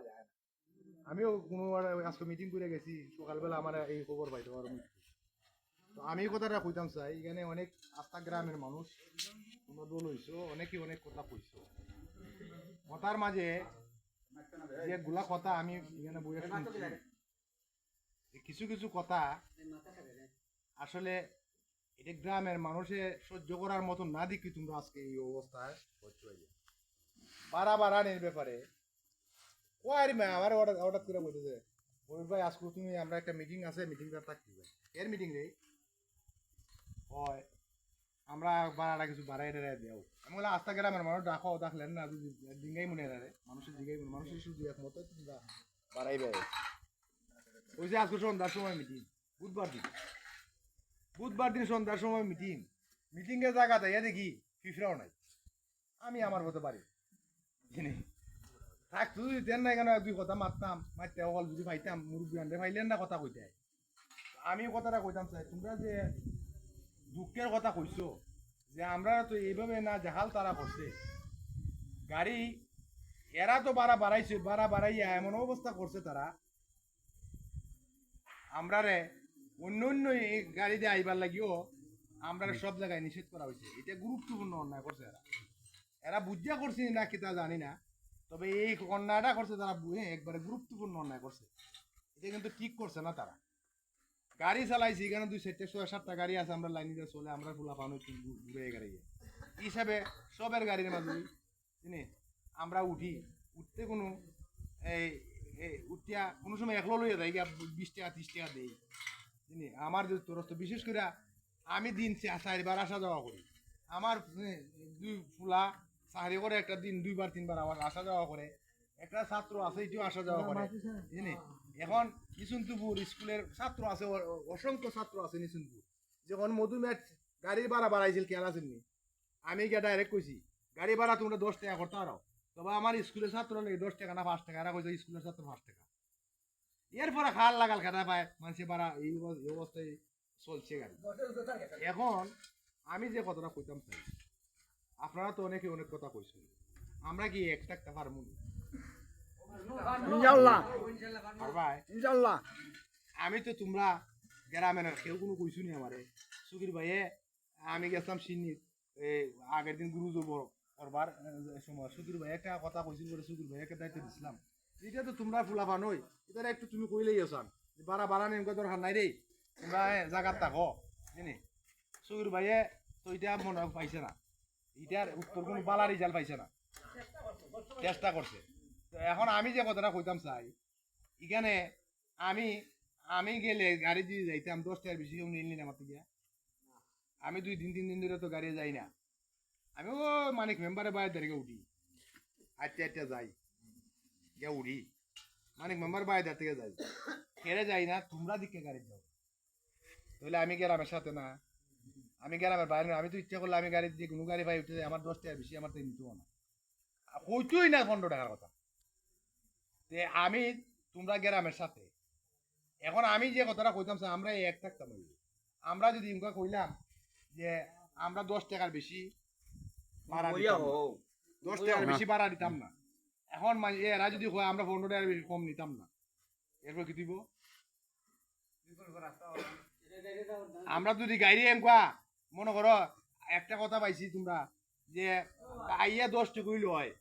যায় না। আমিও কোনো আজকে মিটিং করে গেছি, সকালবেলা আমার এই খবর পাইতে পারো। তো আমি কথাটা কইতাম চাই, এখানে অনেক আস্থা গ্রামের মানুষ তোমরা দল হইছো, অনেকে অনেক কথা কইছো। কথার মাঝে যেগুলা কথা আমি এখানে বইয়ে শুনছি, কিছু কিছু কথা আসলে এটা গ্রামের মানুষে সহ্য করার মতো না দেখি তোমরা আজকে এই অবস্থায় বাড়ানির ব্যাপারে কয়ের মা আমার হঠাৎ করে বলতেছে, ওই ভাই আজকে তুমি আমরা একটা মিটিং আছে, মিটিংটা থাকতে ভাই এর মিটিং রে হয় আমরা বাড়াটা কিছু বাড়াই দেও। আমি বলে আস্তা গ্রামের মানুষ ডাকো ডাকলেন না, ডিঙ্গাই মনে রে মানুষের জিগাই মনে মানুষের শুধু একমত তোমরা বাড়াইবে। ওই যে আজকে সন্ধ্যার সময় মিটিং, বুধবার দিন সন্ধ্যার সময় মিটিং, মিটিংয়ের জায়গা তাই দেখি ফিফরাও নাই। আমি আমার মতো পারি কিনে থাক তুই দেন না কেন, দুই কথা মারতাম মারতে অকল যদি পাইতাম মুরব্বী আনতে পাইলেন না কথা কইতে। আমি কথাটা কইতাম চাই, তোমরা যে দুঃখের কথা কইছো যে আমরা তো এইভাবে না জাহাল তারা করছে গাড়ি, এরা তো বাড়াইয়া এমন অবস্থা করছে তারা আমরা রে অন্য অন্য এই গাড়ি দিয়ে আইবার লাগিও আমরা সব জায়গায় নিষেধ করা হয়েছে। এটা গুরুত্বপূর্ণ অন্যায় করছে এরা, এরা বুঝিয়া করছে না কি তা জানি না, তবে এই অন্যায়টা করছে তারা একবারে গুরুত্বপূর্ণ অন্যায় করছে। এটা কিন্তু ঠিক করছে না তারা। গাড়ি চালাইছি এখানে 2-4-6-7টা গাড়ি আছে, আমরা লাইনে দিয়ে চলে আমরা ফুলা পানো ঘুরে গাড়ি হিসাবে সবের গাড়ির মাঝে চিনি আমরা উঠতে কোনো এই উঠিয়া কোনো সময় একলো লইয়া যাই গিয়া 20 টাকা 30 টাকা দেই চিনি আমার যে তোর তো বিশেষ করে আমি দিন 4বার আসা যাওয়া করি। আমার দুই ফুলা চাকরি করে একটা দিন 2-3বার আবার আসা যাওয়া করে। একটা ছাত্র আছে এটিও আসা যাওয়া করে জানি। এখন নিশুনপুর স্কুলের ছাত্র আছে, অসংখ্য ছাত্র আছে নিশুনপুর। যখন মধুমেহ গাড়ির ভাড়া বাড়াইছিল খেয়াল আসেননি, আমি গিয়ে ডাইরেক্ট কইছি গাড়ি ভাড়া তোমরা 10 টাকা করতে পারো, তবে আমার স্কুলের ছাত্র লাগে 10 টাকা না 5 টাকা, এরা কইছে স্কুলের ছাত্র 5 টাকা। এরপরে খাল লাগাল খেতা পায় মানুষের ভাড়া এই অবস্থায় চলছে গাড়ি। এখন আমি যে কথাটা কইতাম চাই, আপনারা তো অনেকে অনেক কথা কইছেন, আমরা কি একটা পারবো ইনশাআল্লাহ পারবাই? ইনশাআল্লাহ। আমি তো তোমরা গ্রামের কেউ কোনো কইছুনি আমারে সুকির ভাইয়ে, আমি গেছিলাম সিন্নি আগের দিন গুরু যোগ করবার সময় সুকির ভাই একটা কথা কইছিল বলে সুকির ভাই একটা দায়িত্ব দিছিলাম, এটা তো তোমরা ফুলাফা নই, এটা একটু তুমি কইলেই আসান যে বাড়ানি এমন দরকার নাই রে, তোমরা জায়গার থাকো জানি। সুকির ভাইয়ে তো এটা মনে পাইছে না, এটার উত্তর কোনো বালা রেজাল্ট পাইছে না, চেষ্টা করছে। তো এখন আমি যে কথাটা কইতাম চাই, এখানে আমি আমি গেলে গাড়ি দিয়ে যাইতাম 10 টাকার বেশি কেউ নিলি না আমার গিয়া। আমি 2-3 দিন ধরে তো গাড়ি যাই না, আমি ও মানিক মেম্বারের বাইরে দাঁড়িয়ে উঠি, আটটা যাই গিয়া উঠি মানিক মেম্বার বাইরে থেকে যাই, ফেরে যাই না তোমরা দিকে গাড়ি যাও, তাহলে আমি গ্রামের সাথে না, আমি গ্রামের বাইরে না। আমি তো ইচ্ছা করলে আমি গাড়ি দিয়ে কোনো গাড়ি পাই উঠে যাই, আমার 10 টাকার বেশি আমার তো নিতেও না, কইতোই না 15 টাকার কথা। আমি তোমরা গ্রামের সাথে, এখন আমি যে কথাটা কইতাম আমরা এক থাকতাম, আমরা যদি ইনকা কইলাম যে আমরা 10 টাকার বেশি ভাড়া দিতাম, 10 টাকার বেশি ভাড়া দিতাম না। এখন এরা যদি কয় আমরা 15 টাকার বেশি কম নিতাম না, এরপর কি দিব? আমরা যদি গাড়ি এমকা মনে করো একটা কথা পাইছি তোমরা যে আইয়া 10 টাকা হইলো হয়,